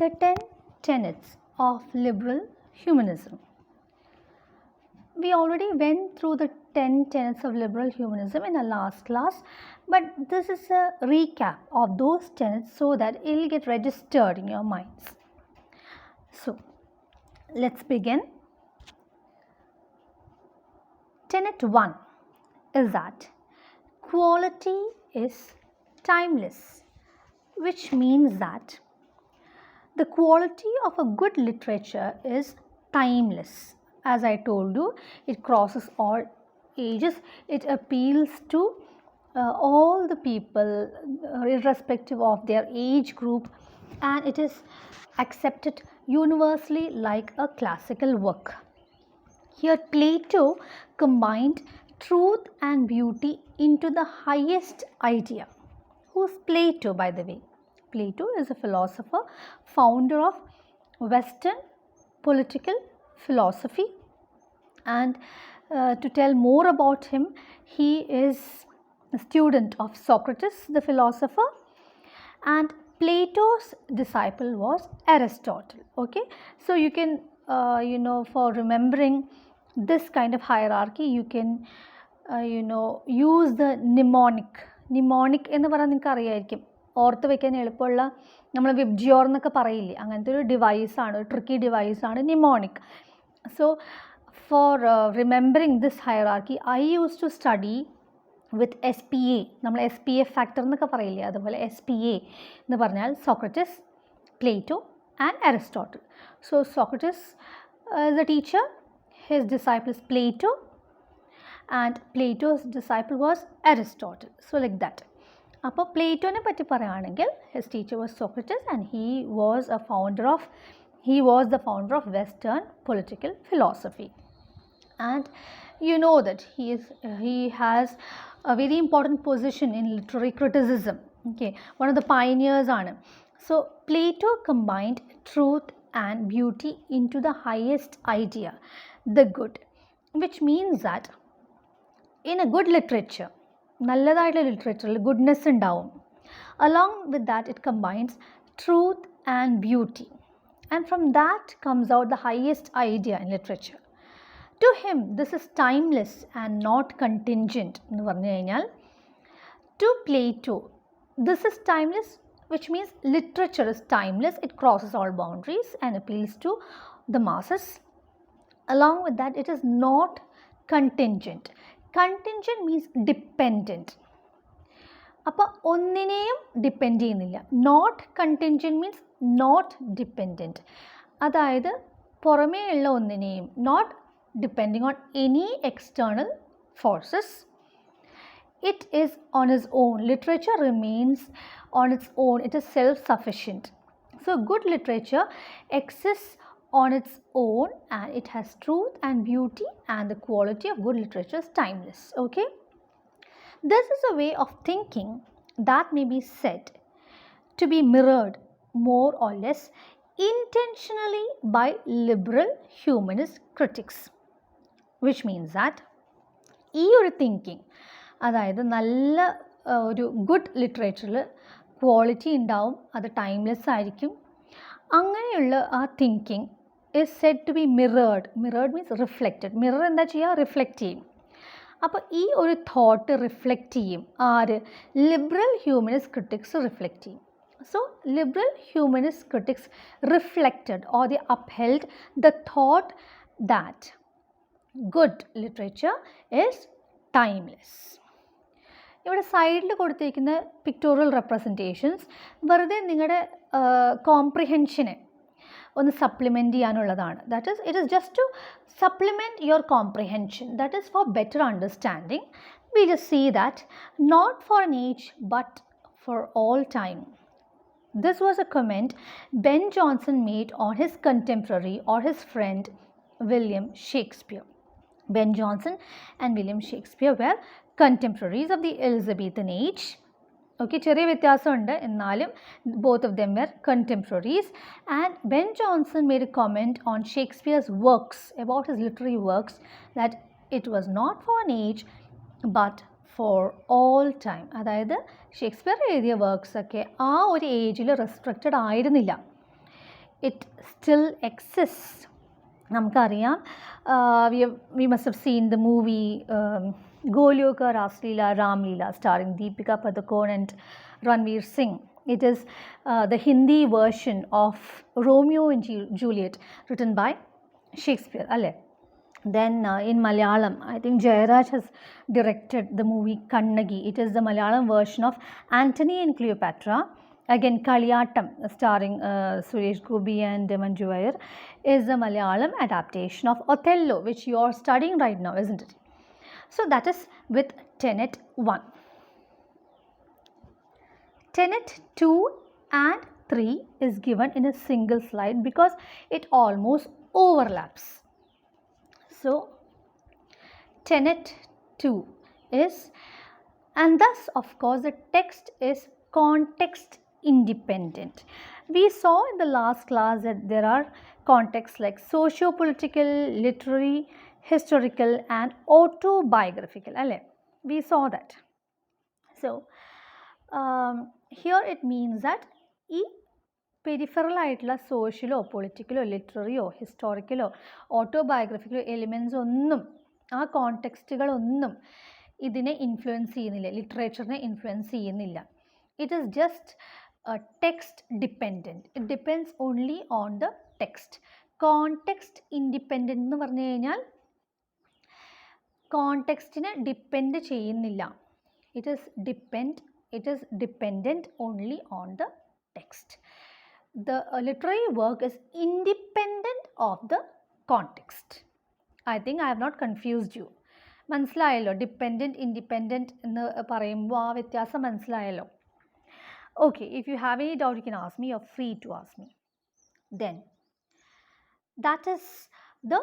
The 10 tenets of liberal humanism. We already went through the 10 tenets of liberal humanism in our last class, but this is a recap of those tenets so that it will get registered in your minds. So, let's begin. Tenet 1 is that quality is timeless, which means that the quality of a good literature is timeless. As I told you, it crosses all ages. It appeals to all the people, irrespective of their age group, and it is accepted universally like a classical work. Here, Plato combined truth and beauty into the highest idea. Who's Plato, by the way? Plato is a philosopher, founder of Western political philosophy, and to tell more about him, he is a student of Socrates, the philosopher, and Plato's disciple was Aristotle. Okay, so you can for remembering this kind of hierarchy, you can use the mnemonic എന്ന് പറഞ്ഞാൽ നിങ്ങൾക്ക് അറിയായിരിക്കും, ഓർത്ത് വയ്ക്കാൻ എളുപ്പമുള്ള, നമ്മൾ VIBGYOR എന്നൊക്കെ പറയില്ലേ, അങ്ങനത്തെ ഒരു ഡിവൈസാണ്, ഒരു ട്രിക്കി ഡിവൈസാണ് mnemonic. So for remembering this hierarchy I use to study with SPA. നമ്മൾ SPA ഫാക്ടർ എന്നൊക്കെ പറയില്ലേ, അതുപോലെ SPA എന്ന് പറഞ്ഞാൽ Socrates, Plato and Aristotle. So Socrates is a teacher, his disciple is Plato, and Plato's disciple was Aristotle. So like that. അപ്പോൾ പ്ലേറ്റോനെ പറ്റി പറയുകയാണെങ്കിൽ his teacher was Socrates, and he was the founder of Western political philosophy. And you know that he has a very important position in literary criticism. Okay, one of the pioneers ആണ്. So Plato combined truth and beauty into the highest idea, the good, which means that in a good literature, നല്ലതായിട്ടുള്ള ലിറ്ററേച്ചറിൽ goodness ഉണ്ടാവും. Along with that, it combines truth and beauty, and from that comes out the highest idea in literature. To him, this is timeless and not contingent. എന്ന് പറഞ്ഞു കഴിഞ്ഞാൽ, to Plato, this is timeless, which means literature is timeless. It crosses all boundaries and appeals to the masses. Along with that, it is not contingent. Contingent means dependent. അപ്പോൾ ഒന്നിനെയും depend ചെയ്യുന്നില്ല. Not contingent means not dependent, അതായത് പുറമേ ഉള്ള ഒന്നിനെയും, not depending on any external forces. It is on its own. Literature remains on its own. It is self-sufficient. So good literature exists on its own, and it has truth and beauty, and the quality of good literature is timeless. Okay, this is a way of thinking that may be said to be mirrored more or less intentionally by liberal humanist critics, which means that ഈ ഒരു thinking, അതായത് നല്ല ഒരു good ലിറ്ററേച്ചറിൽ quality ഉണ്ടാവും, അത് timeless ആയിരിക്കും, അങ്ങനെയുള്ള ആ thinking is said to be mirrored. Mirrored means reflected. Mirror എന്താ ചെയ്യുക? റിഫ്ലക്റ്റ് ചെയ്യും. അപ്പോൾ ഈ ഒരു തോട്ട് റിഫ്ലക്റ്റ് ചെയ്യും ആര്? ലിബറൽ ഹ്യൂമനിസ്റ്റ് ക്രിറ്റിക്സ് റിഫ്ലക്റ്റ് ചെയ്യും. So liberal humanist critics reflected, or they upheld, the thought that good literature is timeless. ഇവിടെ സൈഡിൽ കൊടുത്തിരിക്കുന്ന പിക്ടോറിയൽ റെപ്രസെൻറ്റേഷൻസ് വെറുതെ നിങ്ങളുടെ കോംപ്രിഹെൻഷനെ ഒന്ന് സപ്ലിമെൻറ്റ് ചെയ്യാനുള്ളതാണ്. That is, it is just to supplement your comprehension. That is for better understanding. We just see that not for an age but for all time. This was a comment Ben Jonson made on his contemporary or his friend William Shakespeare. Ben Jonson and William Shakespeare were contemporaries of the Elizabethan age. Okay, ചെറിയ വ്യത്യാസമുണ്ട്, എന്നാലും both of them were contemporaries. And Ben Jonson made a comment on Shakespeare's works, about his literary works, that it was not for an age but for all time. അതായത് Shakespeare എഴുതിയ works ഒക്കെ ആ ഒരു ഏജിൽ restricted ആയിരുന്നില്ല. it still exists. നമുക്കറിയാം, we must have seen the movie Golyoka Rasleela Ramleela starring Deepika Padukone and Ranveer Singh. It is the Hindi version of Romeo and Juliet written by Shakespeare. Then in Malayalam, I think Jayaraj has directed the movie Kannagi. It is the Malayalam version of Antony and Cleopatra. Again, Kaliyattam, starring Suresh Gopi and Manju Vayyar, is the Malayalam adaptation of Othello, which you are studying right now, isn't it? So that is with tenet 1. Tenet 2 and 3 is given in a single slide because it almost overlaps. So tenet 2 is, and thus of course the text is context independent. We saw in the last class that there are contexts like socio-political, literary, historical and autobiographical. We saw that. So here it means that ഈ peripheral ആയിട്ടുള്ള സോഷ്യലോ പൊളിറ്റിക്കലോ ലിറ്റററിയോ ഹിസ്റ്റോറിക്കലോ ഓട്ടോബയോഗ്രഫിക്കലോ elements ഒന്നും, ആ കോണ്ടെക്സ്റ്റുകളൊന്നും ഇതിനെ influence ചെയ്യുന്നില്ല, ലിറ്ററേച്ചറിനെ influence ചെയ്യുന്നില്ല. It is just text dependent. It depends only on the text. Context independent എന്ന് പറഞ്ഞു കഴിഞ്ഞാൽ കോണ്ടെക്സ്റ്റിനെ ഡിപ്പെൻഡ് ചെയ്യുന്നില്ല. It is dependent only on the text. The literary work is independent of the context. I think I have not confused you. മനസ്സിലായല്ലോ? Dependent independent എന്ന് പറയുമ്പോൾ ആ വ്യത്യാസം മനസ്സിലായല്ലോ? Okay, if you have any doubt you can ask me. You're free to ask me. Then that is the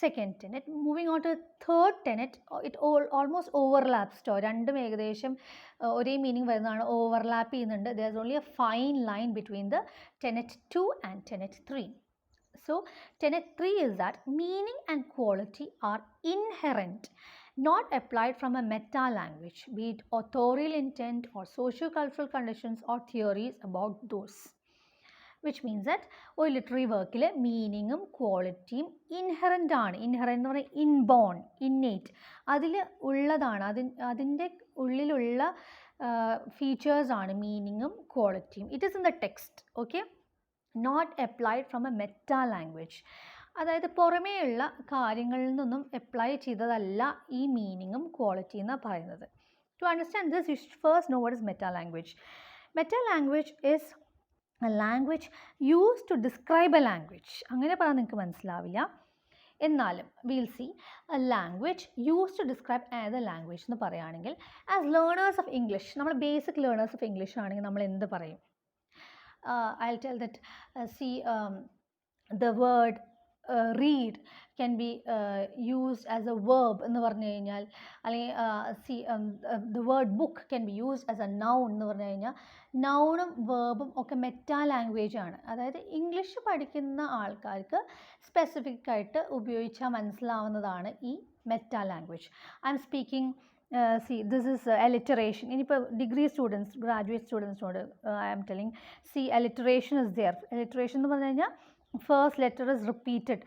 second tenet. Moving on to third tenet, it almost overlaps. രണ്ടും ഏകദേശം ഒരേ meaning വരുന്നതാണ്, overlap ചെയ്യുന്നുണ്ട്. there is only a fine line between the tenet 2 and tenet 3. So tenet 3 is that meaning and quality are inherent, not applied from a meta language, be it authorial intent or socio-cultural conditions or theories about those. Which means that ഒരു literary വർക്കിൽ മീനിങ്ങും ക്വാളിറ്റിയും ഇൻഹെറൻ്റ് ആണ്. ഇൻഹെറൻ്റ് എന്ന് പറഞ്ഞാൽ inborn, innate, അതിൽ ഉള്ളതാണ്, അതിൻ്റെ ഉള്ളിലുള്ള ഫീച്ചേഴ്സാണ് മീനിങ്ങും ക്വാളിറ്റിയും. It is in the text. Okay, not applied from a meta language. അതായത് പുറമേയുള്ള കാര്യങ്ങളിൽ നിന്നും അപ്ലൈ ചെയ്തതല്ല ഈ മീനിങ്ങും ക്വാളിറ്റി എന്നാണ് പറയുന്നത്. To understand this you should first know what is meta language. Meta language is a language used to describe a language. അങ്ങനെ പറഞ്ഞാൽ നിങ്ങൾക്ക് മനസ്സിലാവില്ല. എന്നാലും we'll see a language used to describe another language എന്ന് പറയുകയാണെങ്കിൽ, as learners of English, നമ്മൾ basic learners of English ആണെങ്കിൽ നമ്മൾ എന്ത് പറയും? I'll tell that the word read can be used as a verb എന്ന് പറഞ്ഞു കഴിഞ്ഞാൽ, അല്ലെങ്കിൽ the word book can be used as a noun എന്ന് പറഞ്ഞു കഴിഞ്ഞാൽ, നൗണും വേർബും ഒക്കെ മെറ്റാ ലാംഗ്വേജ് ആണ്. അതായത് ഇംഗ്ലീഷ് പഠിക്കുന്ന ആൾക്കാർക്ക് സ്പെസിഫിക് ആയിട്ട് ഉപയോഗിച്ചാൽ മനസ്സിലാവുന്നതാണ് ഈ meta language. I'm speaking this is alliteration. ഇനിയിപ്പോൾ ഡിഗ്രി സ്റ്റുഡൻസ്, ഗ്രാജുവേറ്റ് സ്റ്റുഡൻസിനോട് I am telling, alliteration is there. Alliteration എന്ന് പറഞ്ഞു കഴിഞ്ഞാൽ first letter is repeated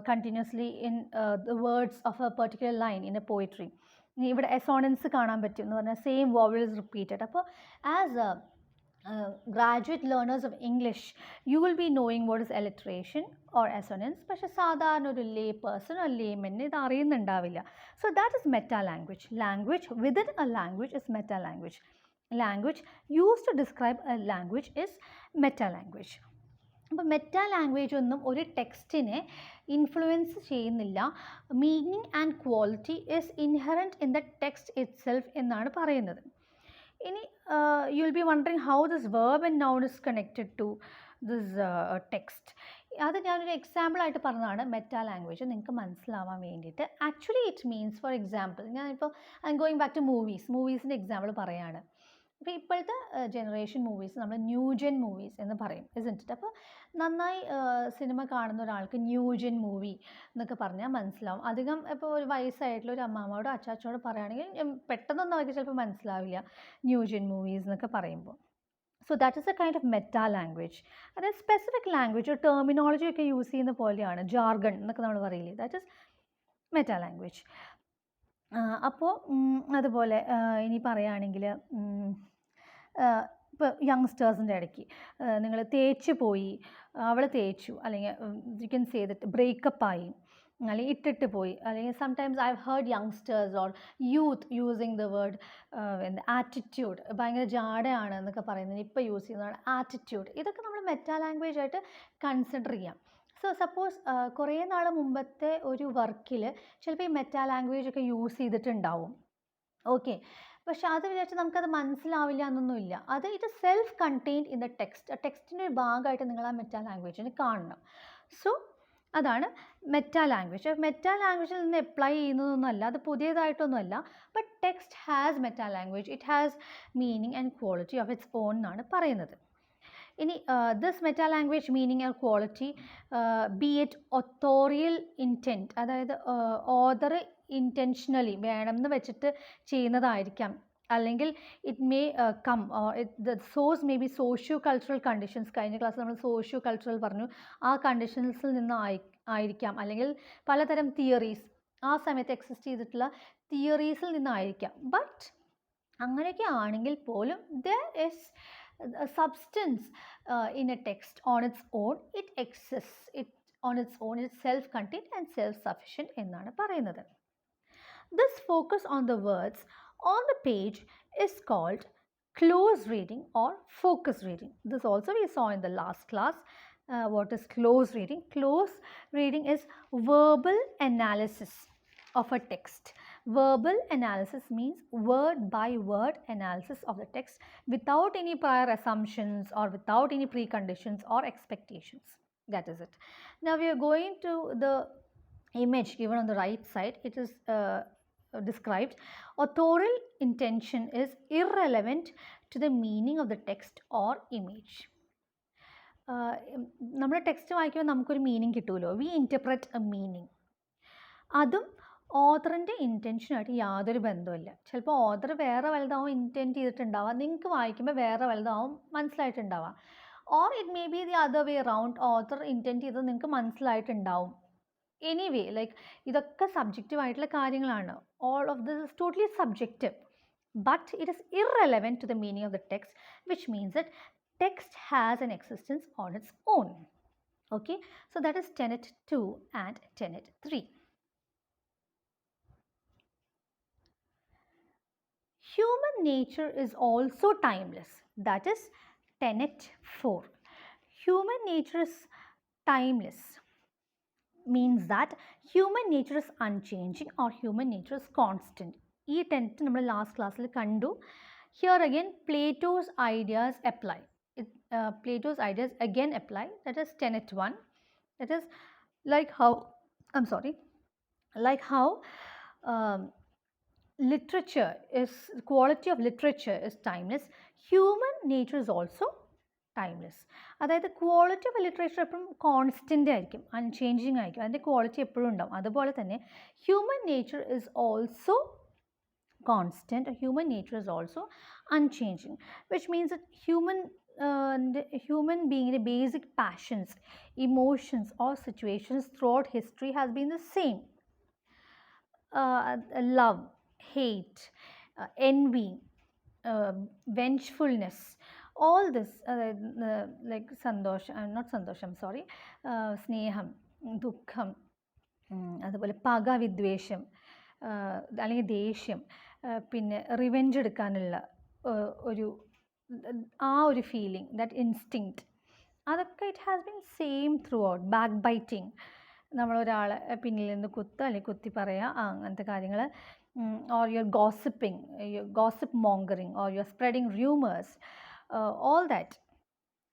continuously in the words of a particular line in a poetry. ഇവിടെ assonance കാണാൻ പറ്റും എന്ന് പറഞ്ഞാൽ സെയിം vowel is repeated. അപ്പോൾ as graduate learners of English, you will be knowing what is alliteration or assonance. പക്ഷേ സാധാരണ ഒരു lay person or layman ഇത് അറിയുന്നുണ്ടാവില്ല. So that is meta language. Language within a language is meta language. Language used to describe a language is meta language. അപ്പോൾ meta language ഒന്നും ഒരു ടെക്സ്റ്റിനെ influence ചെയ്യുന്നില്ല. Meaning and quality is inherent in the text itself എന്നാണ് പറയുന്നത്. ഇനി you will be wondering how this verb and noun is connected to this text. അത് ഞാനൊരു എക്സാമ്പിളായിട്ട് പറഞ്ഞതാണ് മെറ്റാ ലാംഗ്വേജ് നിങ്ങൾക്ക് മനസ്സിലാവാൻ വേണ്ടിയിട്ട്. Actually it means, for example, ഞാനിപ്പോൾ I'm going back to മൂവീസിൻ്റെ എക്സാമ്പിൾ പറയുകയാണ്. അപ്പോൾ ഇപ്പോഴത്തെ ജനറേഷൻ മൂവീസ് നമ്മൾ ന്യൂജൻ മൂവീസ് എന്ന് പറയും, ഇസ്ന്റ് ഇറ്റ്? അപ്പോൾ നന്നായി സിനിമ കാണുന്ന ഒരാൾക്ക് ന്യൂജൻ മൂവി എന്നൊക്കെ പറഞ്ഞാൽ മനസ്സിലാവും. അധികം ഇപ്പോൾ ഒരു വയസ്സായിട്ടുള്ള ഒരു അമ്മാമ്മയോടോ അച്ചാച്ചനോടോ പറയുകയാണെങ്കിൽ പെട്ടെന്നൊന്നും അവർക്ക് ചിലപ്പോൾ മനസ്സിലാവില്ല ന്യൂജൻ മൂവീസ് എന്നൊക്കെ പറയുമ്പോൾ. So that is A kind of meta language. അതായത് സ്പെസിഫിക് ലാംഗ്വേജ് ഒരു ടെർമിനോളജി ഒക്കെ യൂസ് ചെയ്യുന്ന പോലെയാണ്, ജാർഗൺ എന്നൊക്കെ നമ്മൾ പറയില്ലേ, ദാറ്റ് ഇസ് മെറ്റാ ലാംഗ്വേജ്. അപ്പോൾ അതുപോലെ ഇനി പറയുകയാണെങ്കിൽ ഇപ്പോൾ യങ്സ്റ്റേഴ്സിൻ്റെ ഇടയ്ക്ക് നിങ്ങൾ തേച്ച് പോയി, അവൾ തേച്ചു, അല്ലെങ്കിൽ യു ക്യാൻ സേ ദറ്റ് ബ്രേക്കപ്പായി, അല്ലെങ്കിൽ ഇട്ടിട്ട് പോയി, അല്ലെങ്കിൽ sometimes I have heard youngsters or youth using the word attitude, ഭയങ്കര ജാടയാണ് എന്നൊക്കെ പറയുന്നത് ഇപ്പോൾ യൂസ് ചെയ്യുന്നതാണ് ആറ്റിറ്റ്യൂഡ്. ഇതൊക്കെ നമ്മൾ മെറ്റാ ലാംഗ്വേജ് ആയിട്ട് കൺസിഡർ ചെയ്യാം. സോ സപ്പോസ് കുറേ നാൾ മുമ്പത്തെ ഒരു വർക്കിൽ ചിലപ്പോൾ ഈ മെറ്റാ ലാംഗ്വേജ് ഒക്കെ യൂസ് ചെയ്തിട്ടുണ്ടാവും, ഓക്കെ. പക്ഷെ അത് വിചാരിച്ച് നമുക്കത് മനസ്സിലാവില്ല എന്നൊന്നുമില്ല. അത് itself contained in the text. ടെക്സ്റ്റിൻ്റെ ഒരു ഭാഗമായിട്ട് നിങ്ങൾ ആ മെറ്റാ ലാംഗ്വേജിന് കാണണം. സോ അതാണ് മെറ്റാ ലാംഗ്വേജ്. മെറ്റാ ലാംഗ്വേജിൽ നിന്ന് അപ്ലൈ ചെയ്യുന്നതൊന്നുമല്ല, അത് പുതിയതായിട്ടൊന്നുമല്ല. But text has meta language, it has meaning and quality of its own എന്നാണ് പറയുന്നത്. ഇനി this meta language meaning and quality be it authorial intent, അതായത് ഓതർ ഇൻറ്റൻഷനലി വേണമെന്ന് വെച്ചിട്ട് ചെയ്യുന്നതായിരിക്കാം, അല്ലെങ്കിൽ it may come the source may be socio cultural conditions. കഴിഞ്ഞ ക്ലാസ്സിൽ നമ്മൾ സോഷ്യോ കൾച്ചറൽ പറഞ്ഞു, ആ കണ്ടീഷൻസിൽ നിന്ന് ആയിരിക്കാം, അല്ലെങ്കിൽ പലതരം തിയറീസ് ആ സമയത്ത് എക്സിസ്റ്റ് ചെയ്തിട്ടുള്ള തിയറീസിൽ നിന്നായിരിക്കാം. ബട്ട് അങ്ങനെയൊക്കെ ആണെങ്കിൽ പോലും there is a substance in a text on its own, it exists, it on its own, it's self-contained and self-sufficient എന്നാണ് പറയുന്നത്. This focus on the words on the page is called close reading or focus reading. This also we saw in the last class. What is close reading? Close reading is verbal analysis of a text. Verbal analysis means word by word analysis of the text without any prior assumptions or without any preconditions or expectations. That is it. Now we are going to the image given on the right side. It is described. Authorial intention is irrelevant to the meaning of the text or image. നമ്മുടെ text വായിക്കുമ്പോൾ നമുക്കൊരു meaning കിട്ടുമല്ലോ, V interpret A meaning. അതും ഓതറിൻ്റെ ഇൻറ്റൻഷനായിട്ട് യാതൊരു ബന്ധമില്ല. ചിലപ്പോൾ author വേറെ വലുതാവും ഇൻറ്റൻറ്റ് ചെയ്തിട്ടുണ്ടാവുക, നിങ്ങൾക്ക് വായിക്കുമ്പോൾ വേറെ വലുതാവും മനസ്സിലായിട്ടുണ്ടാവുക. Or it may be the other way around, author intent ചെയ്തത് നിങ്ങൾക്ക് മനസ്സിലായിട്ടുണ്ടാവും. എനിവേ ലൈക്ക് ഇതൊക്കെ സബ്ജക്റ്റീവ് ആയിട്ടുള്ള കാര്യങ്ങളാണ്. All of this is totally subjective, but it is irrelevant to the meaning of the text, which means that text has an existence on its own. Okay, so that is tenet 2 and tenet 3. Human nature is also timeless. That is tenet 4. Human nature is timeless means that human nature is unchanging or human nature is constant. ഈ Tenet നമ്മൾ last ക്ലാസ്സിൽ കണ്ടു. Here again Plato's ideas apply. Plato's ideas again apply. That is tenet 1. That is like how literature is, quality of literature is timeless, human nature is also timeless. അതായത് quality of literature എപ്പോഴും constant ആയിരിക്കും, unchanging ആയിരിക്കും, അതിൻ്റെ quality എപ്പോഴും ഉണ്ടാവും. അതുപോലെ തന്നെ human nature is also constant, human nature is also unchanging, which means that human being, the basic passions, emotions or situations throughout history has been the same. Love, hate, envy, vengefulness, all this like സ്നേഹം, ദുഃഖം, അതുപോലെ പക, വിദ്വേഷം, അല്ലെങ്കിൽ ദേഷ്യം, പിന്നെ revenge എടുക്കാനുള്ള ഒരു ഫീലിംഗ്, ദാറ്റ് ഇൻസ്റ്റിങ്ക്റ്റ്, അതൊക്കെ it has been same throughout. Backbiting, നമ്മളൊരാളെ പിന്നിൽ നിന്ന് കുത്തുക അല്ലെങ്കിൽ കുത്തി പറയുക, അങ്ങനത്തെ കാര്യങ്ങൾ. Or your gossiping, gossip mongering, or your spreading rumours, all that,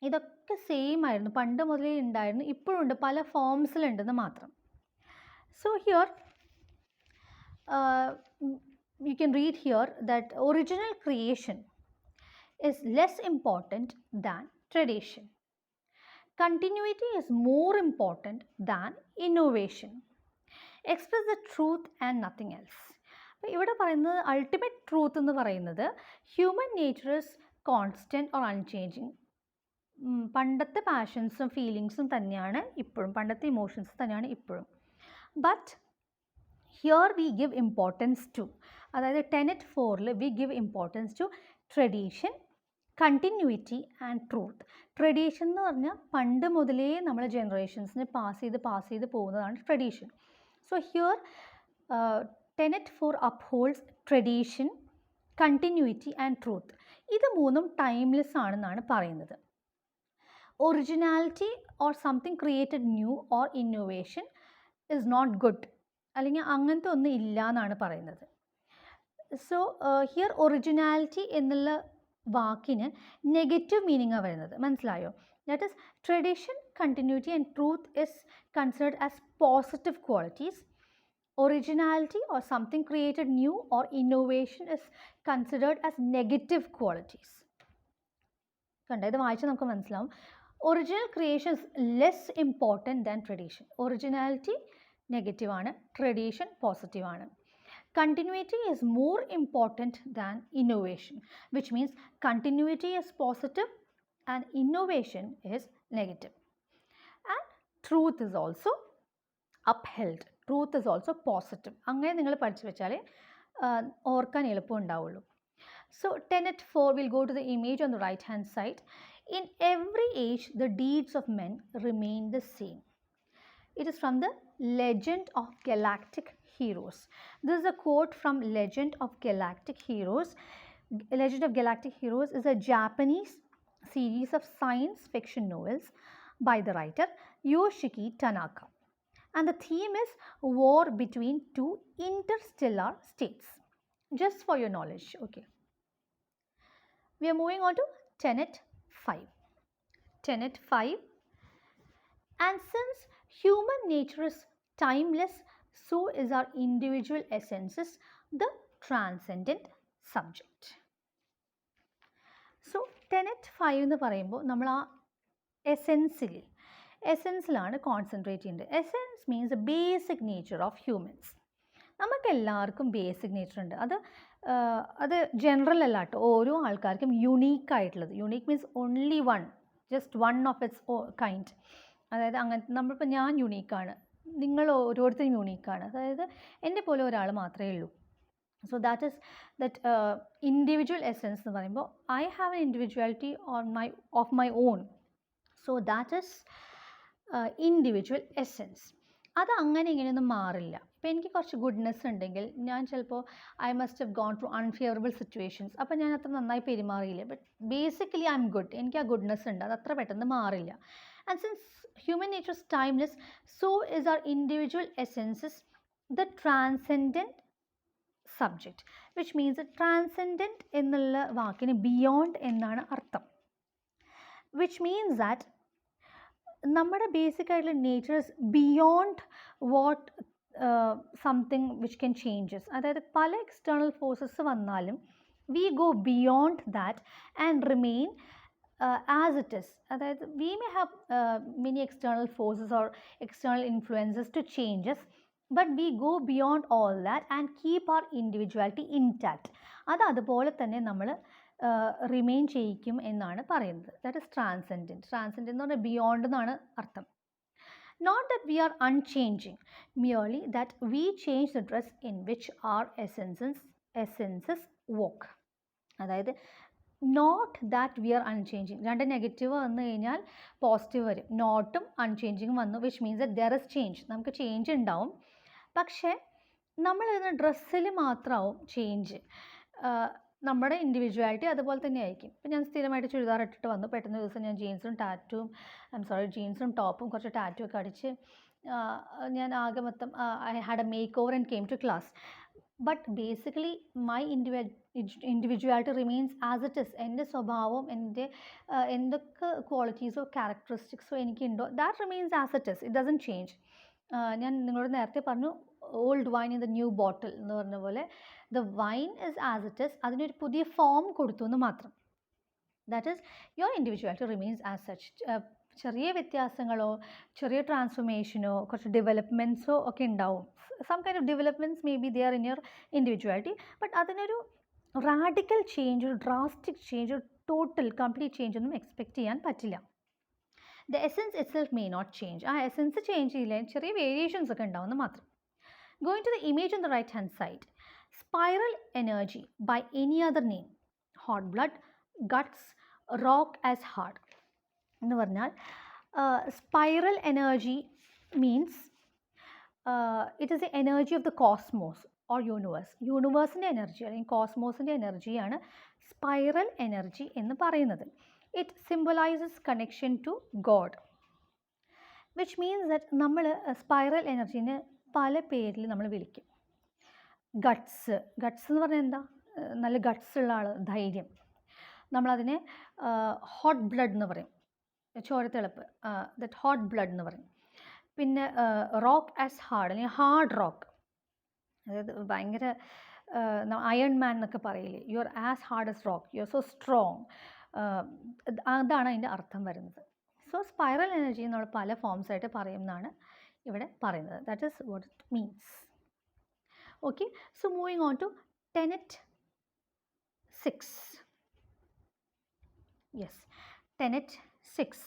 ഇതൊക്കെ സെയിം ആയിരുന്നു, പണ്ട് മുതലേ ഉണ്ടായിരുന്നു, ഇപ്പോഴുണ്ട്, പല ഫോംസിലുണ്ടെന്ന് മാത്രം. So here you can read here that original creation is less important than tradition. Continuity is more important than innovation. Express the truth and nothing else. അപ്പോൾ ഇവിടെ പറയുന്നത് അൾട്ടിമേറ്റ് ട്രൂത്ത് എന്ന് പറയുന്നത് human nature is constant or unchanging. പണ്ടത്തെ പാഷൻസും ഫീലിങ്സും തന്നെയാണ് ഇപ്പോഴും, പണ്ടത്തെ ഇമോഷൻസ് തന്നെയാണ് ഇപ്പോഴും. But here we give importance to, അതായത് ടെനറ്റ് 4-ൽ we give importance to tradition, continuity and truth. Tradition എന്ന് പറഞ്ഞാൽ പണ്ട് മുതലേ നമ്മൾ ജനറേഷൻസിന് പാസ് ചെയ്ത് പോകുന്നതാണ് tradition. So here tenet 4 upholds tradition, continuity and truth. ഇത് മൂന്നും ടൈംലെസ് ആണെന്നാണ് പറയുന്നത്. Originality or something created new or innovation is not good, അല്ലെങ്കിൽ അങ്ങനത്തെ ഒന്നും ഇല്ല എന്നാണ് പറയുന്നത്. സോ ഹിയർ ഒറിജിനാലിറ്റി എന്നുള്ള വാക്കിന് നെഗറ്റീവ് മീനിങ്ങാണ് വരുന്നത്, മനസ്സിലായോ? That is tradition, continuity and truth is considered as positive qualities. Originality or something created new or innovation is considered as negative qualities. കണ്ടോ, ഇത് വായിച്ചാൽ നമുക്ക് മനസ്സിലാവും. Original creation is less important than tradition. Originality negative ആണ്, tradition positive ആണ്. Continuity is more important than innovation, which means continuity is positive and innovation is negative. And truth is also upheld. Truth is also positive. അങ്ങനെ നിങ്ങൾ പഠിച്ചു വെച്ചാലേ ഓർക്കാൻ എളുപ്പം ഉണ്ടാവുള്ളൂ. So tenet 4, we'll go to the image on the right hand side. In every age the deeds of men remain the same. It is from the Legend of Galactic Heroes. This is a quote from Legend of Galactic Heroes. Legend of Galactic Heroes is a Japanese series of science fiction novels by the writer Yoshiki Tanaka. And the theme is war between two interstellar states. Just for your knowledge, okay. We are moving on to tenet 5. Tenet 5. And since human nature is timeless, so is our individual essences, the transcendent subject. So tenet 5 എന്ന് പറയുമ്പോൾ നമ്മൾ ആ എസെൻസിലാണ് concentrate ചെയ്യേണ്ടത്. Essence means the basic nature of humans. നമുക്കെല്ലാവർക്കും basic nature ഉണ്ട്. അത് general അല്ല കേട്ടോ, ഓരോ ആൾക്കാർക്കും യുണീക്കായിട്ടുള്ളത്. Unique means only one, just one of its kind. അതായത് അങ്ങനത്തെ നമ്മളിപ്പോൾ ഞാൻ യുണീക്കാണ്, നിങ്ങൾ ഓരോരുത്തരും യുണീക്കാണ്, അതായത് എൻ്റെ പോലെ ഒരാൾ മാത്രമേ ഉള്ളൂ. So that is that individual essence എന്ന് പറയുമ്പോൾ I have an individuality of my own. So that is individual essence. അത് അങ്ങനെ ഇങ്ങനെയൊന്നും മാറില്ല. ഇപ്പോൾ എനിക്ക് കുറച്ച് ഗുഡ്നെസ് ഉണ്ടെങ്കിൽ ഞാൻ ചിലപ്പോൾ I must have gone through unfavourable situations, അപ്പോൾ ഞാൻ അത്ര നന്നായി പെരുമാറിയില്ല. But basically I'm good, എനിക്ക് ആ ഗുഡ്നെസ് ഉണ്ട്, അത് അത്ര പെട്ടെന്ന് മാറില്ല. And since human nature is timeless, so is our individual essences the transcendent subject, which means the transcendent എന്നുള്ള വാക്കിന് beyond എന്നാണ് അർത്ഥം. Which means that നമ്മുടെ ബേസിക് ആയിട്ടുള്ള nature is beyond what something which can changes. അതായത് പല external forces വന്നാലും we go beyond that and remain as it is. അതായത് we may have many external forces or external influences to change us, but we go beyond all that and keep our individuality intact. അത് അതുപോലെ തന്നെ നമ്മൾ remain ചെയ്യിക്കും എന്നാണ് പറയുന്നത്. That is transcendent. Transcendent എന്ന് പറഞ്ഞാൽ beyond എന്നാണ് അർത്ഥം. Not that we are unchanging, merely that we change the dress in which our essences walk. അതായത് not that we are unchanging. രണ്ട് നെഗറ്റീവ് വന്നു കഴിഞ്ഞാൽ പോസിറ്റീവ് വരും. നോട്ടും അൺചേഞ്ചിങ്ങും വന്നു, which means that there is change. നമുക്ക് ചേഞ്ച് ഉണ്ടാവും, പക്ഷേ നമ്മൾ ഇടുന്ന ഡ്രസ്സിൽ മാത്രമാവും ചേഞ്ച്. നമ്മുടെ ഇൻഡിവിജ്വാലിറ്റി അതുപോലെ തന്നെ ആയിരിക്കും. ഇപ്പം ഞാൻ സ്ഥിരമായിട്ട് ചുരിദാർ ഇട്ടിട്ട് വന്നു, പെട്ടെന്ന് ദിവസം ഞാൻ ജീൻസും ടോപ്പും കുറച്ച് ടാറ്റു ഒക്കെ അടിച്ച് ഞാൻ ആകെ മൊത്തം I had a makeover and came to class. But basically my individuality remains as it is. എൻ്റെ സ്വഭാവം, എൻ്റെ എന്തൊക്കെ ക്വാളിറ്റീസോ ക്യാരക്ടറിസ്റ്റിക്സോ എനിക്കുണ്ടോ, that remains as it is. It doesn't change. ഞാൻ നിങ്ങളോട് നേരത്തെ പറഞ്ഞു old wine in the new bottle എന്ന് പറഞ്ഞ പോലെ the wine is as it is. അതിനൊരു പുതിയ ഫോം കൊടുത്തു എന്ന് മാത്രം. That is your individuality remains as such. ചെറിയ വ്യത്യാസങ്ങളോ ചെറിയ ട്രാൻസ്ഫോർമേഷനോ കുറച്ച് ഡെവലപ്മെൻറ്റ്സോ ഒക്കെ ഉണ്ടാവും. Some kind of developments may be there in your individuality. But അതിനൊരു റാഡിക്കൽ ചേഞ്ച്, ഒരു ഡ്രാസ്റ്റിക് ചേഞ്ച്, ഒരു ടോട്ടൽ കംപ്ലീറ്റ് ചേഞ്ച് ഒന്നും എക്സ്പെക്റ്റ് ചെയ്യാൻ പറ്റില്ല. The essence itself may not change. ആ എസെൻസ് ചേഞ്ച് ചെയ്യില്ല, ചെറിയ വേരിയേഷൻസ് ഒക്കെ ഉണ്ടാവുമെന്ന് മാത്രം. Going to the image on the right hand side, spiral energy by any other name, hot blood, guts, rock as hard. എന്ന് പറഞ്ഞാൽ spiral energy means it is the energy of the cosmos or universe. യൂണിവേഴ്സിൻ്റെ energy അല്ലെങ്കിൽ കോസ്മോസിൻ്റെ എനർജിയാണ് spiral energy എന്ന് പറയുന്നത്. It symbolises connection to God, which means that നമ്മൾ spiral എനർജീനെ പല പേരിൽ നമ്മൾ വിളിക്കും. ഗട്ട്സ് എന്ന് പറഞ്ഞാൽ എന്താ? നല്ല ഗട്ട്സ് ഉള്ള ആൾ, ധൈര്യം. നമ്മളതിനെ ഹോട്ട് ബ്ലഡ് എന്ന് പറയും, ചോരത്തിളപ്പ്, ദറ്റ് ഹോട്ട് ബ്ലഡ് എന്ന് പറയും. പിന്നെ റോക്ക് ആസ് ഹാർഡ് അല്ലെങ്കിൽ ഹാർഡ് റോക്ക്, അതായത് ഭയങ്കര അയൺ മാൻ എന്നൊക്കെ പറയില്ലേ, you are as hard as rock, you are so strong, അതാണ് അതിൻ്റെ അർത്ഥം വരുന്നത്. സോ സ്പൈറൽ എനർജി നമ്മൾ പല ഫോംസ് ആയിട്ട് പറയുമെന്നാണ് ഇവിടെ പറയുന്നത്. That is what it means. Okay, so moving on to tenet 6. Yes, tenet 6.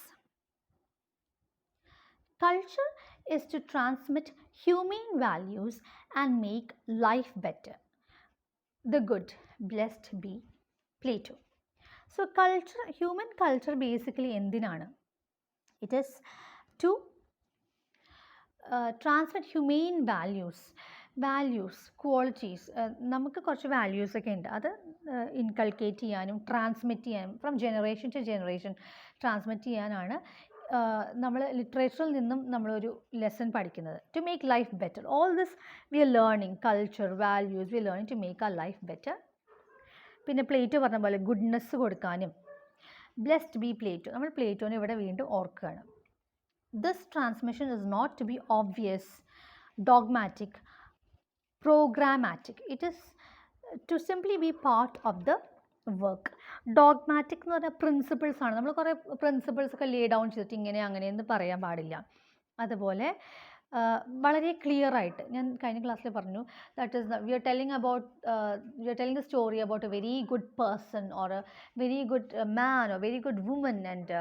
Culture is to transmit humane values and make life better. The good, blessed be Plato. So culture, human culture basically എന്തിനാണ്? It is to transmit humane values, qualities. നമുക്ക് കുറച്ച് values ഒക്കെ ഉണ്ട്, അത് inculcate ചെയ്യാനും transmit ചെയ്യാനും from generation to generation transmit ചെയ്യാനാണ് നമ്മൾ ലിറ്ററേച്ചറിൽ നിന്നും നമ്മളൊരു ലെസൺ പഠിക്കുന്നത്. To make life better, all this we are learning, culture, values, we are learning to make our life better. പിന്നെ പ്ലേറ്റോ പറഞ്ഞ പോലെ ഗുഡ്നെസ് കൊടുക്കാനും. ബ്ലെസ്ഡ് ബി പ്ലേറ്റോ, നമ്മൾ പ്ലേറ്റോനെ ഇവിടെ വീണ്ടും ഓർക്കുകയാണ്. This transmission is not to be obvious, dogmatic, programmatic. It is to simply be part of the work. Dogmatic എന്ന് പറഞ്ഞാൽ പ്രിൻസിപ്പിൾസ് ആണ്. നമ്മൾ കുറേ പ്രിൻസിപ്പിൾസ് ഒക്കെ ലേ ഡൗൺ ചെയ്തിട്ട് ഇങ്ങനെ അങ്ങനെയെന്ന് പറയാൻ പാടില്ല. അതുപോലെ വളരെ ക്ലിയർ ആയിട്ട്, ഞാൻ കഴിഞ്ഞ ക്ലാസ്സിൽ പറഞ്ഞു, that is we are telling the story about a very good person or a very good man or very good woman and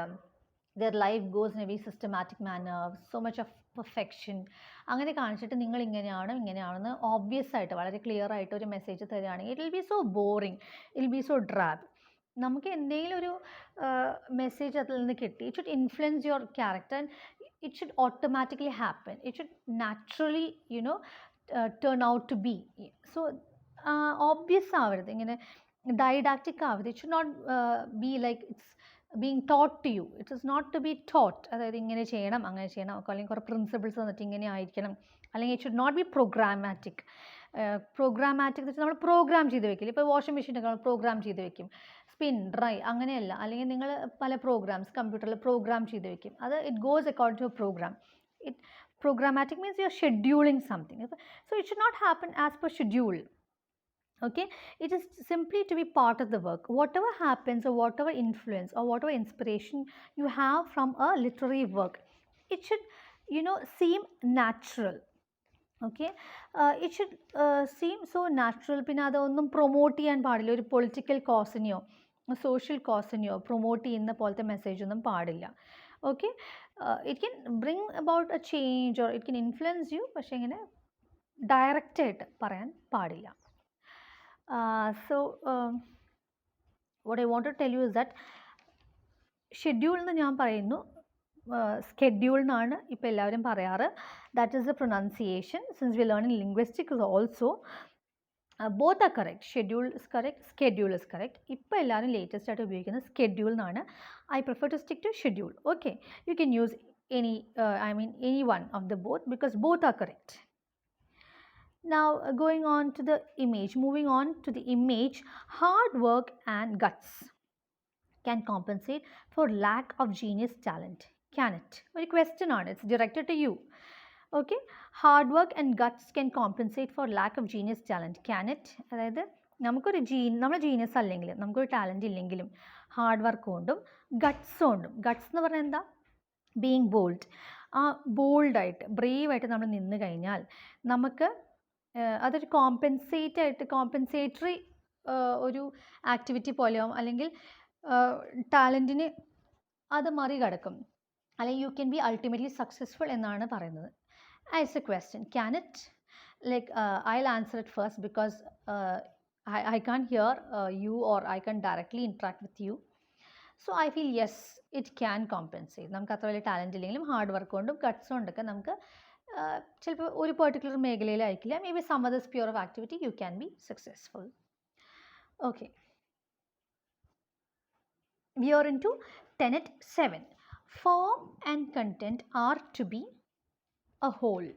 their life goes in a very systematic manner, so much of perfection. അങ്ങനെ കാണിച്ചിട്ട് നിങ്ങൾ ഇങ്ങനെയാണെന്ന് obvious ആയിട്ട് വളരെ clear ആയിട്ട് ഒരു message തരികയാണെങ്കിൽ it will be so boring, it will be so drab. നമുക്ക് എന്തെങ്കിലും ഒരു മെസ്സേജ് അതിൽ നിന്ന് കിട്ടി, it should influence your character and it should automatically happen, it should naturally turn out to be. So obvious ആവരുത്, ഇങ്ങനെ didactic ആവരുത്. It should not be like it's being taught to you. It is not to be taught. അതായത് ഇങ്ങനെ ചെയ്യണം അങ്ങനെ ചെയ്യണം, അല്ലെങ്കിൽ കുറേ പ്രിൻസിപ്പിൾസ് വന്നിട്ട് ഇങ്ങനെ ആയിരിക്കണം, അല്ലെങ്കിൽ it should not B programmatic. Programmatic എന്ന് വെച്ചാൽ നമ്മൾ പ്രോഗ്രാം ചെയ്ത് വെക്കില്ല. ഇപ്പോൾ വാഷിംഗ് മെഷീനൊക്കെ നമ്മൾ പ്രോഗ്രാം ചെയ്ത് വെക്കും, സ്പിൻ, ഡ്രൈ, അങ്ങനെയല്ല. അല്ലെങ്കിൽ നിങ്ങൾ പല പ്രോഗ്രാംസ് കമ്പ്യൂട്ടറിൽ പ്രോഗ്രാം ചെയ്ത് വെക്കും, അത് it goes according to a program. Programmatic means you are scheduling something. So it should not happen as per schedule. Okay, it is simply to be part of the work. Whatever happens or whatever influence or whatever inspiration you have from a literary work, it should seem natural. Okay, it should seem so natural. പിന്നെ അതൊന്നും promote ചെയ്യാൻ പാടില്ല, ഒരു political കോസിനെയോ social കോസിനെയോ promote ചെയ്യുന്ന പോലത്തെ message ഒന്നും പാടില്ല. Okay, it can bring about a change or it can influence you, പക്ഷേ ഇങ്ങനെ ഡയറക്റ്റായിട്ട് പറയാൻ പാടില്ല. So what I want to tell you is that schedule എന്ന് ഞാൻ പറയുന്നു, schedule എന്നാണ് ഇപ്പോൾ എല്ലാവരും പറയാറ്. That is the pronunciation. Since we learn in linguistics also, both are correct. Schedule is correct, schedule is correct. ഇപ്പോൾ എല്ലാവരും ലേറ്റസ്റ്റ് ആയിട്ട് ഉപയോഗിക്കുന്നത് schedule എന്നാണ്. I prefer to stick to schedule. Okay, you can use any one of the both because both are correct. Now going on to the image, moving on to the image, hard work and guts can compensate for lack of genius talent. Can it? Very question on it. It's directed to you. Okay, hard work and guts can compensate for lack of genius talent. Can it? അതായത് നമുക്കൊരു നമ്മൾ genius അല്ലെങ്കിലും നമുക്കൊരു talent ഇല്ലെങ്കിലും hard work കൊണ്ടും guts കൊണ്ടും, guts എന്ന് പറഞ്ഞാൽ എന്താ? Being bold. ആ ബോൾഡായിട്ട് ബ്രേവായിട്ട് നമ്മൾ നിന്ന് കഴിഞ്ഞാൽ നമുക്ക് അതൊരു കോമ്പൻസേറ്ററി ഒരു ആക്ടിവിറ്റി പോലെയാവും, അല്ലെങ്കിൽ ടാലൻറ്റിന് അത് മറികടക്കും, അല്ലെങ്കിൽ U can B ultimately successful എന്നാണ് പറയുന്നത്. As A question, can it, like I'll answer it first because I can't hear you, or I can't directly interact with you. So I feel yes, it can compensate. നമുക്ക് അത്ര വലിയ talent ഇല്ലെങ്കിലും hard work കൊണ്ടും guts കൊണ്ടൊക്കെ നമുക്ക് ചിലപ്പോൾ ഒരു particular മേഖലയിലായിരിക്കില്ല, maybe some other sphere of activity you can be successful. Okay, we are into tenet 7. Form and content are to be a whole.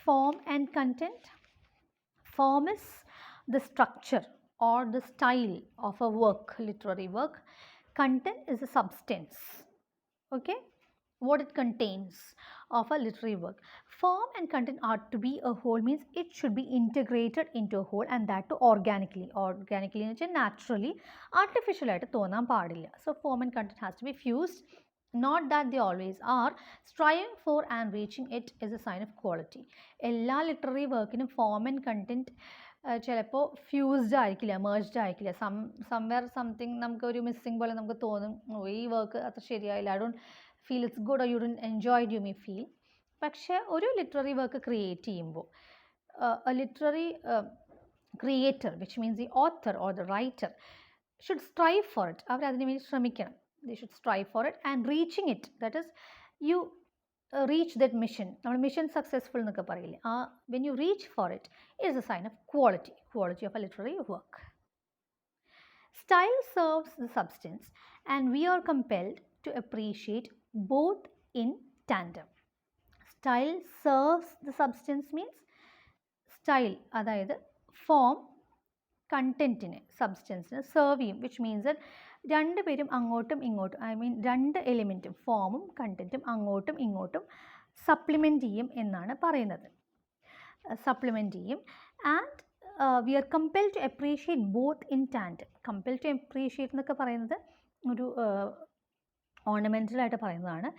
Form and content. Form is the structure or the style of a work, literary work. Content is the substance, okay, what it contains of a literary work. Form and content are to be a whole means it should be integrated into a whole, and that too organically. Organically എന്ന് വെച്ചാൽ naturally, artificial ആയിട്ട് തോന്നാൻ പാടില്ല. So form and content has to be fused, not that they always are. Striving for and reaching it is a sign of quality. എല്ലാ literary വർക്കിനും form and content ചിലപ്പോൾ fused ആയിരിക്കില്ല, merged ആയിരിക്കില്ല. Somewhere something നമുക്കൊരു missing പോലെ നമുക്ക് തോന്നും, ഈ വർക്ക് അത്ര ശരിയായില്ല, I don't feel it's good, or you don't enjoy you may feel. പക്ഷേ ഒരു ലിറ്റററി വർക്ക് ക്രിയേറ്റ് ചെയ്യുമ്പോൾ literary creator, which means the author or the writer, should strive for it. അവർ അതിനു വേണ്ടി ശ്രമിക്കണം. They should strive for it, and reaching it, that is, you reach that mission. നമ്മൾ mission successful എന്നൊക്കെ പറയില്ലേ, when you reach for it is a sign of quality of a literary work. Style serves the substance, and we are compelled to appreciate both in tandem. Style serves the substance means style, അതായത് form കണ്ടൻറ്റിനെ, സബ്സ്റ്റൻസിനെ serve ചെയ്യും, which means that രണ്ടുപേരും അങ്ങോട്ടും ഇങ്ങോട്ടും, I mean രണ്ട് എലിമെൻറ്റും ഫോമും കണ്ടൻറ്റും അങ്ങോട്ടും ഇങ്ങോട്ടും supplement ചെയ്യും എന്നാണ് പറയുന്നത്. സപ്ലിമെൻറ്റ് ചെയ്യും. And we are compel to appreciate both in tandem. Compel to appreciate എന്നൊക്കെ പറയുന്നത് ഒരു ഓർണമെൻ്റലായിട്ട് പറയുന്നതാണ്.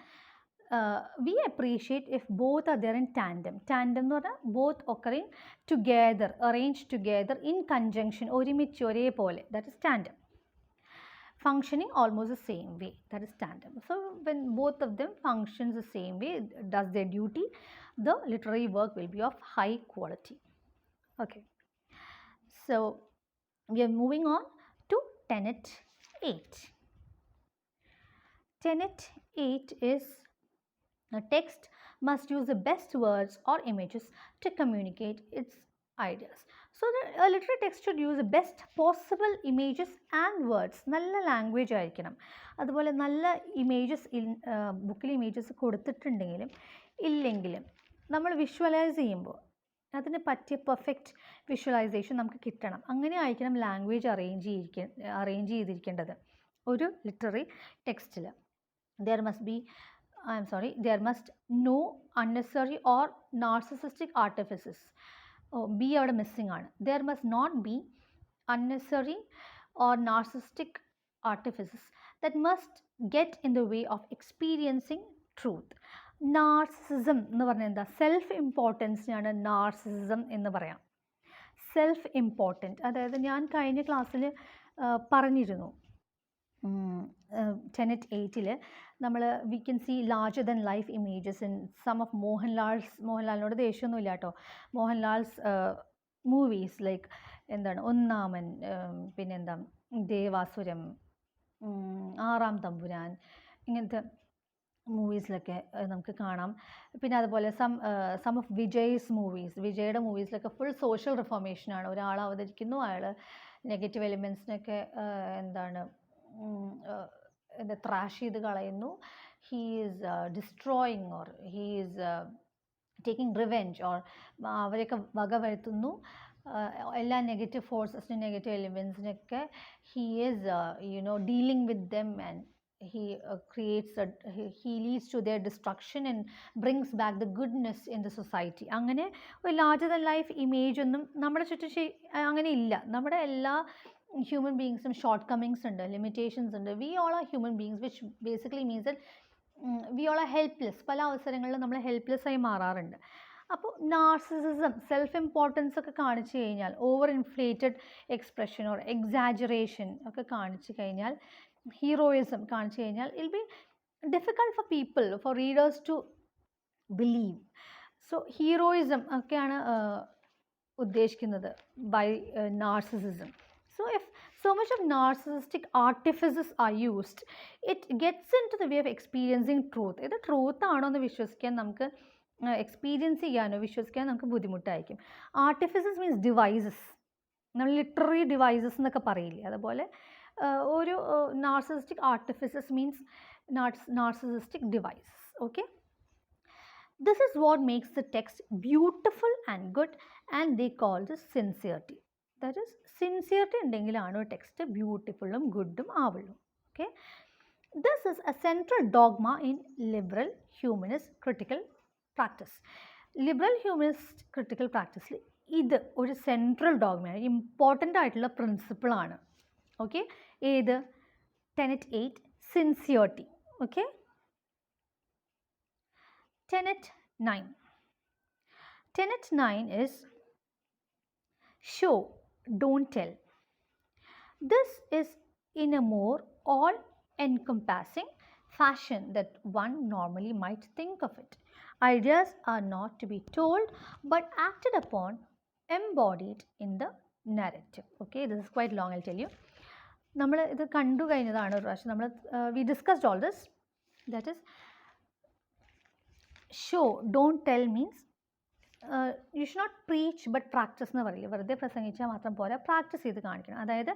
We appreciate if both are there in tandem. Tandem എന്ന് പറഞ്ഞാൽ both occurring together, arranged together in conjunction, ഒരുമിച്ച് ഒരേപോലെ, that is tandem. Functioning almost the same way, that is tandem. So when both of them functions the same way, does their duty, the literary work will be of high quality. Okay, so we are moving on to tenet 8. Tenet 8 is a text must use the best words or images to communicate its ideas. So a literary text should use the best possible images and words. നല്ല language ആയിരിക്കണം. അതുപോലെ നല്ല images ബുക്കിൽ images കൊടുത്തിട്ടുണ്ടെങ്കിലും ഇല്ലെങ്കിലും നമ്മൾ visualise ചെയ്യുമ്പോൾ അതിന് പറ്റിയ പെർഫെക്റ്റ് വിഷ്വലൈസേഷൻ നമുക്ക് കിട്ടണം. അങ്ങനെ ആയിരിക്കണം ലാംഗ്വേജ് അറേഞ്ച് ചെയ്തിരിക്കേണ്ടത് ഒരു ലിറ്റററി ടെക്സ്റ്റിൽ. there must no unnecessary or narcissistic artifices. B അവിടെ മിസ്സിംഗ് ആണ്. There must not be unnecessary or narcissistic artifices that must get in the way of experiencing truth. Narcissism എന്ന് പറഞ്ഞാൽ എന്താ? സെൽഫ് ഇമ്പോർട്ടൻസിനാണ് നാർസിസിസം എന്ന് പറയാം. Self important, അതായത് ഞാൻ കഴിഞ്ഞ ക്ലാസ്സിൽ പറഞ്ഞിരുന്നു, tenet 8 നമ്മൾ we can see larger than life images in some of മോഹൻലാലിനോട് ദേഷ്യമൊന്നുമില്ല കേട്ടോ. മോഹൻലാൽസ് മൂവീസ് ലൈക്ക് എന്താണ് ഒന്നാമൻ, പിന്നെന്താ ദേവാസുരം, ആറാം തമ്പുരാൻ, ഇങ്ങനത്തെ മൂവീസിലൊക്കെ നമുക്ക് കാണാം. പിന്നെ അതുപോലെ സം ഓഫ് വിജയുടെ മൂവീസിലൊക്കെ ഫുൾ സോഷ്യൽ റിഫോർമേഷനാണ്. ഒരാൾ അവതരിക്കുന്നു, അയാൾ നെഗറ്റീവ് എലിമെൻസിനൊക്കെ എന്താണ് എന്താ ത്രാഷ് ചെയ്ത് കളയുന്നു. He is destroying or he is taking revenge or അവരെയൊക്കെ വകവരുത്തുന്നു. എല്ലാ നെഗറ്റീവ് ഫോഴ്സസിനും നെഗറ്റീവ് എലിമെൻസിനൊക്കെ he is dealing with them and he leads to their destruction and brings back the goodness in the society. അങ്ങനെ ഒരു larger than life image ഒന്നും നമ്മുടെ ചുറ്റും അങ്ങനെ ഇല്ല. നമ്മുടെ എല്ലാ ഹ്യൂമൻ ബീങ്സിനും ഷോർട്ട് കമ്മിങ്സ് ഉണ്ട്, ലിമിറ്റേഷൻസ് ഉണ്ട്. We all are human beings, which basically means that we all are helpless. പല അവസരങ്ങളിലും നമ്മൾ ഹെൽപ്ലെസ് ആയി മാറാറുണ്ട്. അപ്പോൾ നാർസിസിസം, സെൽഫ് ഇമ്പോർട്ടൻസ് ഒക്കെ കാണിച്ചു കഴിഞ്ഞാൽ, over inflated expression or exaggeration ഒക്കെ കാണിച്ചു കഴിഞ്ഞാൽ heroism കാണിച്ചു കഴിഞ്ഞാൽ it will be difficult for people, for readers to believe. So heroism ഒക്കെയാണ് ഉദ്ദേശിക്കുന്നത് by narcissism. So if so much of narcissistic artifices are used, it gets into the way of experiencing truth. ഇത് truth ആണോ എന്ന് വിശ്വസിക്കാൻ നമുക്ക് experience ചെയ്യാനോ വിശ്വസിക്കാൻ നമുക്ക് ബുദ്ധിമുട്ടായിരിക്കും. ആർട്ടിഫിസസ് മീൻസ് ഡിവൈസസ്, നമ്മൾ ലിറ്റററി ഡിവൈസസ് എന്നൊക്കെ പറയില്ലേ, അതുപോലെ ഒരു narcissistic artifices means narcissistic devices. Okay, this is what makes the text beautiful and good, and they call this sincerity. That is, sincerity ഉണ്ടെങ്കിലാണ് ഒരു ടെക്സ്റ്റ് ബ്യൂട്ടിഫുള്ളും ഗുഡും ആവുള്ളൂ. Okay, this is a central dogma in liberal humanist critical practice. Liberal humanist critical പ്രാക്ടീസിൽ ഇത് ഒരു central ഡോഗ്മയാണ്, important ആയിട്ടുള്ള പ്രിൻസിപ്പിളാണ്. Okay, ഏത്? Tenet 8 sincerity. Okay, tenet 9. Tenet 9 is show, don't tell. This is in a more all-encompassing fashion that one normally might think of it. Ideas are not to be told but acted upon, embodied in the narrative. Okay, this is quite long, I'll tell you. നമ്മൾ ഇത് കണ്ടു കഴിഞ്ഞതാണ് ഒരു പ്രാവശ്യം. നമ്മൾ we discussed all this. That is, show, don't tell means you should not preach but practice എന്ന് പറയില്ല. വെറുതെ പ്രസംഗിച്ചാൽ മാത്രം പോരാ, പ്രാക്ടീസ് ചെയ്ത് കാണിക്കണം. അതായത്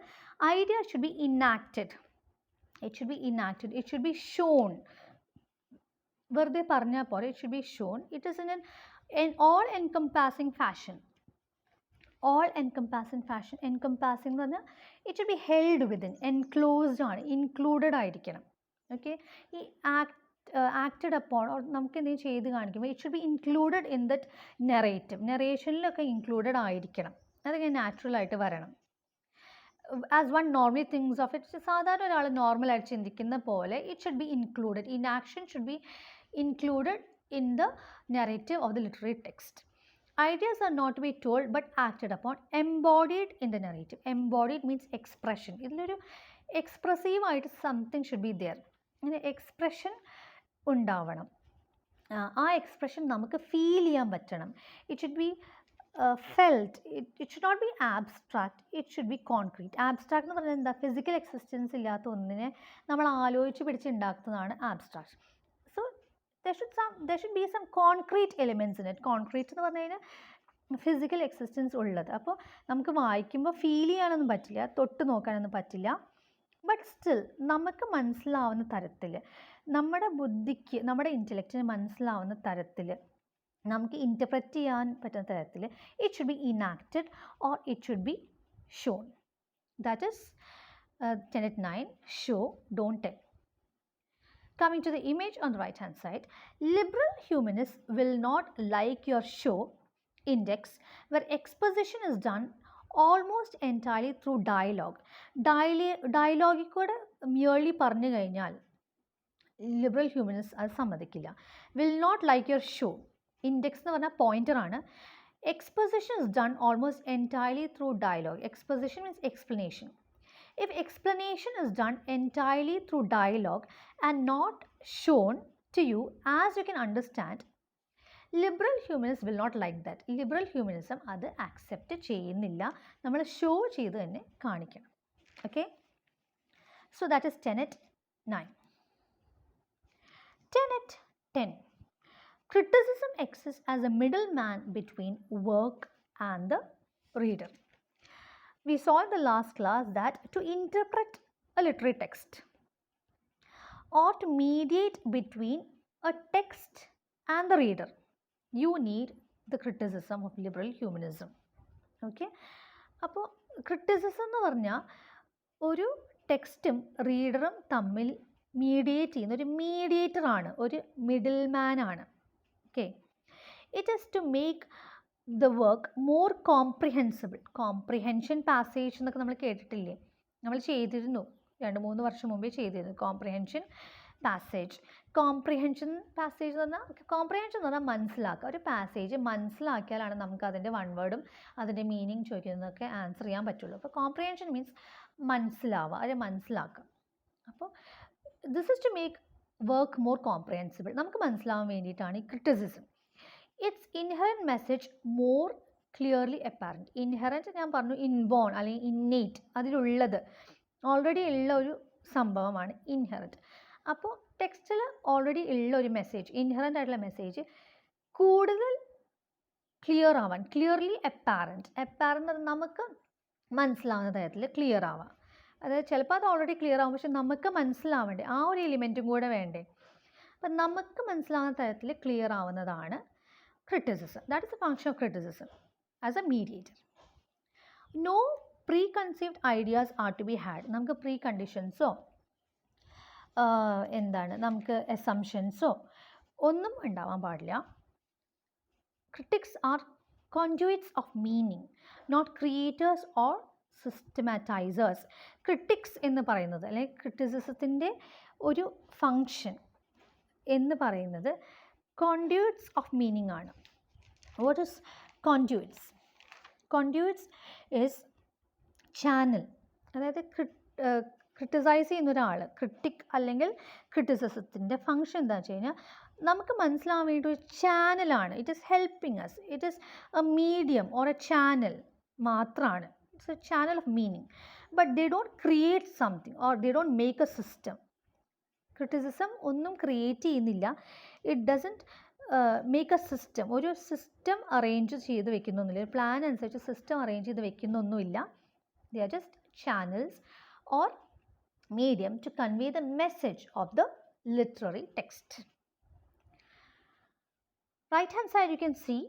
idea should be enacted, it should be enacted, it should be shown. വെറുതെ പറഞ്ഞാൽ പോലെ it should be shown. It is in an all-encompassing fashion. All-encompassing fashion, encompassing എന്ന് പറഞ്ഞാൽ it should be held within, enclosed ആണ്, included ആയിരിക്കണം. Okay, ഈ acted upon നമുക്ക് എന്തെങ്കിലും ചെയ്ത് കാണിക്കുമ്പോൾ it should be included in that narrative, നെറേഷനിലൊക്കെ ഇൻക്ലൂഡഡ് ആയിരിക്കണം, അതൊക്കെ നാച്ചുറലായിട്ട് വരണം. As one normally thinks of it, സാധാരണ ഒരാൾ നോർമലായിട്ട് ചിന്തിക്കുന്ന പോലെ it should be included, in action should be included in the narrative of the literary text. Ideas are not to be told but acted upon, embodied in the narrative. Embodied means expression. ഇതിലൊരു expressive ആയിട്ട് something should be there. അങ്ങനെ expression ഉണ്ടാവണം. ആ expression നമുക്ക് feel ചെയ്യാൻ പറ്റണം. It should be felt, it should not be abstract, it should be concrete. Abstract എന്ന് പറഞ്ഞാൽ എന്താ? ഫിസിക്കൽ എക്സിസ്റ്റൻസ് ഇല്ലാത്ത ഒന്നിനെ നമ്മൾ ആലോചിച്ച് പിടിച്ചുണ്ടാക്കുന്നതാണ് abstract. So there should be some concrete elements in it. Concrete എന്ന് പറഞ്ഞു കഴിഞ്ഞാൽ ഫിസിക്കൽ എക്സിസ്റ്റൻസ് ഉള്ളത്. അപ്പോൾ നമുക്ക് വായിക്കുമ്പോൾ ഫീൽ ചെയ്യാനൊന്നും പറ്റില്ല, തൊട്ട് നോക്കാനൊന്നും പറ്റില്ല. ബട്ട് സ്റ്റിൽ നമുക്ക് മനസ്സിലാവുന്ന തരത്തിൽ, നമ്മുടെ ബുദ്ധിക്ക്, നമ്മുടെ ഇൻ്റലക്റ്റിന് മനസ്സിലാവുന്ന തരത്തിൽ, നമുക്ക് ഇൻ്റർപ്രറ്റ് ചെയ്യാൻ പറ്റുന്ന തരത്തിൽ it should B enacted or it should be shown. That is tenet 9, show, don't tell. Coming to the image on the right hand side, liberal humanists will not like your show index where exposition is done almost entirely through dialogue. Dialogue കൂടെ merely പറഞ്ഞു കഴിഞ്ഞാൽ liberal humanist അത് സമ്മതിക്കില്ല. Will not like your show. Index എന്ന് പറഞ്ഞാൽ pointer ആണ്. Exposition is done almost entirely through dialogue. Exposition means explanation. If explanation is done entirely through dialogue and not shown to you as you can understand, liberal humanists will not like that. Liberal humanism അത് accept ചെയ്യുന്നില്ല. നമ്മൾ show ചെയ്ത് തന്നെ കാണിക്കണം. Okay? So that is tenet 9. Tenet 10. Criticism exists as a middleman between work and the reader. We saw in the last class that to interpret a literary text or to mediate between a text and the reader, you need the criticism of liberal humanism. Okay? അപ്പോൾ criticism എന്ന് പറഞ്ഞാൽ ഒരു ടെക്സ്റ്റും റീഡറും തമ്മിൽ മീഡിയേറ്റ് ചെയ്യുന്ന ഒരു മീഡിയേറ്ററാണ്, ഒരു middleman ആണ്. Okay, it is to make the work more comprehensible. Comprehension passage എന്നൊക്കെ നമ്മൾ കേട്ടിട്ടില്ലേ? നമ്മൾ ചെയ്തിരുന്നു, 2-3 വർഷം മുമ്പേ ചെയ്തിരുന്നു കോംപ്രിഹെൻഷൻ പാസേജ്. കോംപ്രിഹെൻഷൻ പാസേജ് എന്ന് പറഞ്ഞാൽ, കോംപ്രിഹെൻഷൻ എന്ന് പറഞ്ഞാൽ മനസ്സിലാക്കുക. ഒരു പാസേജ് മനസ്സിലാക്കിയാലാണ് നമുക്ക് അതിൻ്റെ വൺ വേർഡും അതിൻ്റെ മീനിങ് ചോദിക്കുന്നതൊക്കെ ആൻസർ ചെയ്യാൻ പറ്റുള്ളൂ. അപ്പോൾ കോംപ്രിഹെൻഷൻ മീൻസ് മനസ്സിലാവുക, അത് മനസ്സിലാക്കുക. അപ്പോൾ this is to make work more comprehensible. നമുക്ക് മനസ്സിലാവാൻ വേണ്ടിയിട്ടാണ് ഈ criticism. Its inherent message more clearly apparent. Inherent ഞാൻ പറഞ്ഞു ഇൻബോൺ അല്ലെങ്കിൽ ഇന്നേറ്റ്, അതിലുള്ളത് ഓൾറെഡി ഉള്ള ഒരു സംഭവമാണ് ഇൻഹെറൻറ്റ്. അപ്പോൾ ടെക്സ്റ്റിൽ ഓൾറെഡി ഉള്ള ഒരു മെസ്സേജ്, ഇൻഹെറൻ്റ് ആയിട്ടുള്ള മെസ്സേജ് കൂടുതൽ ക്ലിയർ ആവാൻ, ക്ലിയർലി അപ്പാരൻറ്റ് നമുക്ക് മനസ്സിലാവുന്ന തരത്തിൽ ക്ലിയർ ആവാം. അതായത് ചിലപ്പോൾ അത് ഓൾറെഡി ക്ലിയർ ആവും, പക്ഷെ നമുക്ക് മനസ്സിലാവേണ്ടേ, ആ ഒരു എലിമെൻറ്റും കൂടെ വേണ്ടേ. അപ്പം നമുക്ക് മനസ്സിലാവുന്ന തരത്തിൽ ക്ലിയർ ആവുന്നതാണ് criticism. That is the function of criticism as a mediator. No preconceived ideas are to be had. നമുക്ക് പ്രീ കണ്ടീഷൻസോ എന്താണ് നമുക്ക് അസംഷൻസോ ഒന്നും ഉണ്ടാവാൻ പാടില്ല. Critics are conduits of meaning, not creators or systematizers. Critics എന്ന് പറയുന്നത് അല്ലെങ്കിൽ ക്രിറ്റിസിസത്തിൻ്റെ ഒരു ഫങ്ഷൻ എന്ന് പറയുന്നത് conduits of meaning ആണ്. What is conduits? Conduits is channel. അതായത് ക്രിട്ടിസൈസ് ചെയ്യുന്ന ഒരാൾ, ക്രിട്ടിക് അല്ലെങ്കിൽ ക്രിറ്റിസിസത്തിൻ്റെ ഫങ്ഷൻ എന്താണെന്ന് വെച്ച് കഴിഞ്ഞാൽ നമുക്ക് മനസ്സിലാവാൻ വേണ്ടി ഒരു ചാനലാണ്. It is helping us. It is a medium or a channel മാത്രമാണ്. It's a channel of meaning. But they don't create something or they don't make a system. Criticism ഒന്നും ക്രിയേറ്റ് ചെയ്യുന്നില്ല. It doesn't make a system. ഒരു system arrange ചെയ്ത് വെക്കുന്നൊന്നുമില്ല, ഒരു plan അനുസരിച്ച് system arrange ചെയ്ത് വെക്കുന്നൊന്നുമില്ല. They are just channels or medium to convey the message of the literary text. Right hand side you can see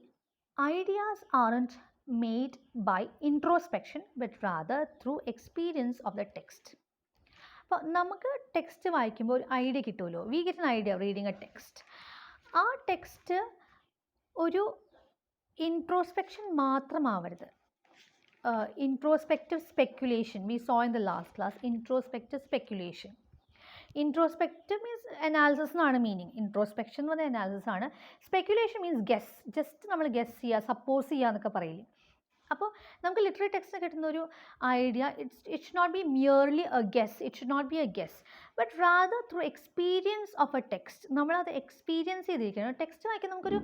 ideas aren't made by introspection but rather through experience of the text. അപ്പോൾ നമുക്ക് text വായിക്കുമ്പോൾ ഒരു idea കിട്ടുമല്ലോ. We get an idea reading A text. ആ text ഒരു introspection മാത്രമാവരുത്. Introspective speculation we saw in the last class. Introspective speculation. Introspective means analysis എന്നാണ് meaning. Introspection എന്ന് പറഞ്ഞാൽ അനാലിസിസ് ആണ്. Speculation means guess. ജസ്റ്റ് നമ്മൾ ഗെസ് ചെയ്യുക, suppose ചെയ്യുക എന്നൊക്കെ പറയില്ലേ. അപ്പോൾ നമുക്ക് ലിറ്റററി ടെക്സ്റ്റ് കിട്ടുന്ന ഒരു idea it should not be merely a guess. It should not be a guess but rather through experience of a text. നമ്മളത് എക്സ്പീരിയൻസ് ചെയ്തിരിക്കണം. ടെക്സ്റ്റ് വായിക്കാൻ നമുക്കൊരു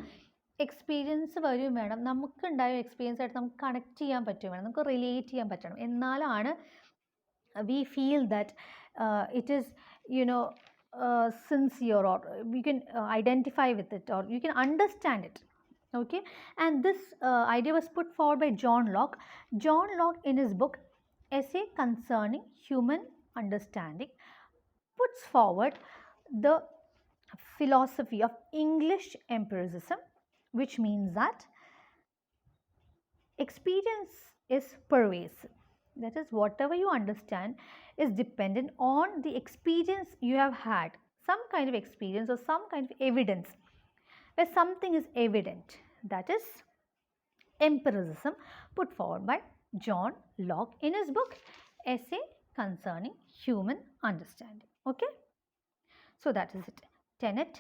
എക്സ്പീരിയൻസ് വരും വേണം. നമുക്കുണ്ടായ എക്സ്പീരിയൻസ് ആയിട്ട് നമുക്ക് കണക്ട് ചെയ്യാൻ പറ്റും വേണം, നമുക്ക് റിലേറ്റ് ചെയ്യാൻ പറ്റണം. എന്നാലാണ് we feel that it is sincere or you can identify with it or you can understand it. Okay, and this idea was put forward by John Locke. John Locke in his book Essay Concerning Human Understanding puts forward the philosophy of English empiricism, which means that experience is pervasive. That is, whatever you understand is dependent on the experience you have had, some kind of experience or some kind of evidence where something is evident. That is empiricism put forward by John Locke in his book Essay Concerning Human Understanding. Okay, so that is it. Tenet